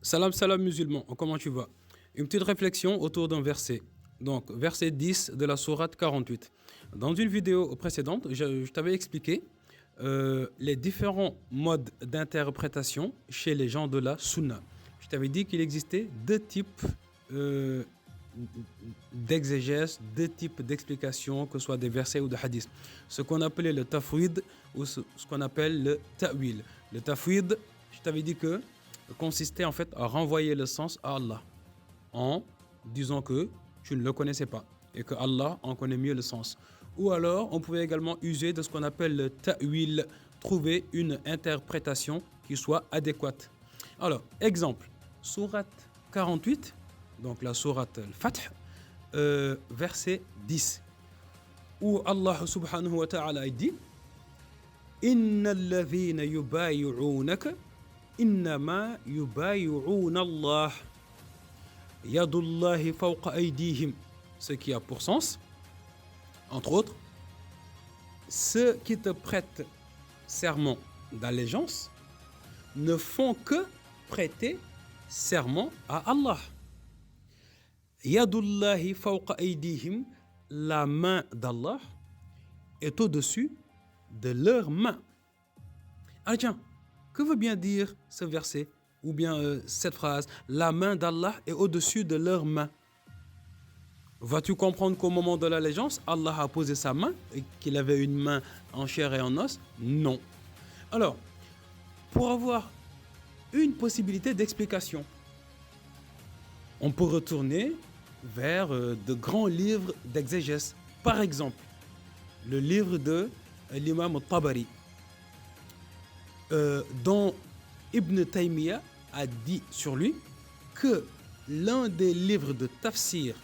Salam, salam musulman, comment tu vas? Une petite réflexion autour d'un verset. Donc, verset 10 de la sourate 48. Dans une vidéo précédente, je t'avais expliqué les différents modes d'interprétation chez les gens de la sunna. Je t'avais dit qu'il existait deux types euh, d'exégèse, deux types d'explications, que ce soit des versets ou des hadiths. Ce qu'on appelait le tafwid ou ce qu'on appelle le ta'wil. Le tafwid, je t'avais dit que consistait en fait à renvoyer le sens à Allah en disant que tu ne le connaissais pas et que Allah en connaît mieux le sens. Ou alors, on pouvait également user de ce qu'on appelle le ta'wil, trouver une interprétation qui soit adéquate. Alors, exemple, sourate 48, donc la sourate Al-Fath, verset 10, où Allah subhanahu wa ta'ala dit « Inna alladhina yubayi'unaka innama yubayi'una Allah yadullahi fawqa aydihim » ce qui a pour sens, entre autres, ceux qui te prêtent serment d'allégeance ne font que prêter serment à Allah. Yadullahi fawqa aydihim, la main d'Allah est au-dessus de leurs mains. Ah tiens, que veut bien dire ce verset ou bien cette phrase? La main d'Allah est au-dessus de leurs mains. Vas-tu comprendre qu'au moment de l'allégeance, Allah a posé sa main et qu'il avait une main en chair et en os? Non. Alors, pour avoir une possibilité d'explication, on peut retourner vers de grands livres d'exégèse. Par exemple, le livre de l'imam al-Tabari, dont Ibn Taymiyyah a dit sur lui que l'un des livres de tafsir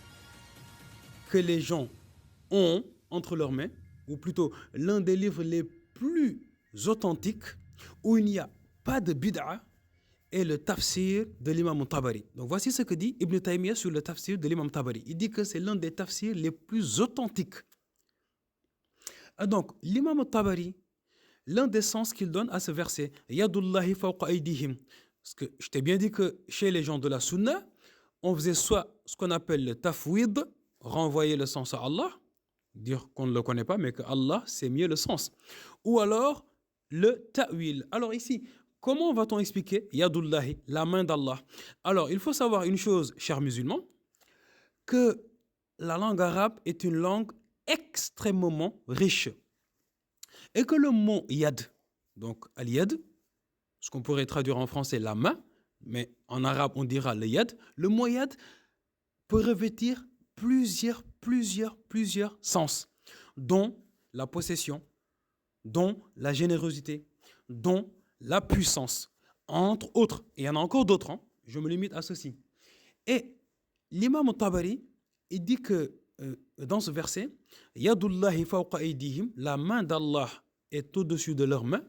que les gens ont entre leurs mains, ou plutôt l'un des livres les plus authentiques, où il n'y a pas de bid'a, est le tafsir de l'imam Tabari. Donc voici ce que dit Ibn Taymiyyah sur le tafsir de l'imam Tabari. Il dit que c'est l'un des tafsirs les plus authentiques. Et donc l'imam Tabari, l'un des sens qu'il donne à ce verset, Yadullahi fawqa aydihim, parce que je t'ai bien dit que chez les gens de la sunna, on faisait soit ce qu'on appelle le tafwid, renvoyer le sens à Allah, dire qu'on ne le connaît pas, mais que Allah sait mieux le sens. Ou alors, le ta'wil. Alors ici, comment va-t-on expliquer Yadullahi, la main d'Allah? Alors, il faut savoir une chose, chers musulmans, que la langue arabe est une langue extrêmement riche. Et que le mot yad, donc al-yad, ce qu'on pourrait traduire en français la main, mais en arabe on dira le yad, le mot yad peut revêtir plusieurs sens, dont la possession, dont la générosité, dont la puissance, entre autres. Et il y en a encore d'autres, hein. Je me limite à ceci. Et l'imam Tabari, il dit que dans ce verset, Yadullahi fawqa aydihim, la main d'Allah est au-dessus de leurs mains.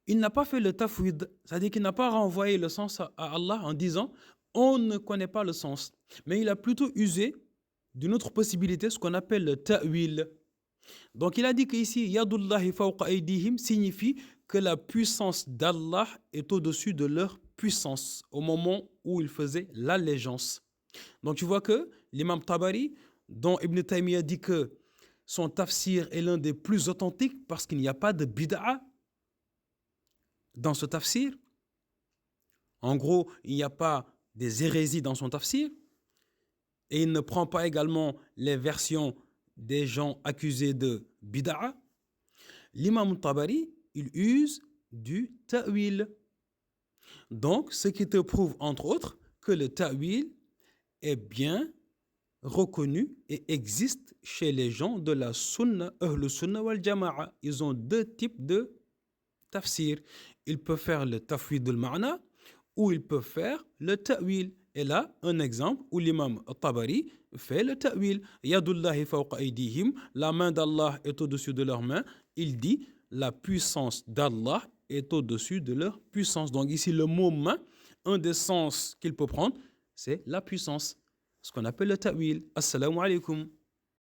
Il n'a pas fait le tafwid, c'est-à-dire qu'il n'a pas renvoyé le sens à Allah en disant on ne connaît pas le sens. Mais il a plutôt usé d'une autre possibilité, ce qu'on appelle le ta'wil. Donc il a dit qu'ici, Yadullahi fawqa aydihim signifie que la puissance d'Allah est au-dessus de leur puissance au moment où il faisait l'allégeance. Donc tu vois que l'imam Tabari, dont Ibn Taymiyyah dit que son tafsir est l'un des plus authentiques parce qu'il n'y a pas de bid'a dans ce tafsir. En gros, il n'y a pas des hérésies dans son tafsir, et il ne prend pas également les versions des gens accusés de bid'a. L'imam Tabari, il use du ta'wil. Donc, ce qui te prouve, entre autres, que le ta'wil est bien reconnu et existe chez les gens de la sunna, le sunna wal jama'a. Ils ont deux types de tafsir. Ils peuvent faire le tafwid al-ma'na ou ils peuvent faire le ta'wil. Et là, un exemple où l'imam al-Tabari fait le ta'wil. Yadullahi fawqa aydihim, la main d'Allah est au-dessus de leurs mains. Il dit, la puissance d'Allah est au-dessus de leur puissance. Donc ici, le mot main, un des sens qu'il peut prendre, c'est la puissance. Ce qu'on appelle le ta'wil. Assalamu alaikum.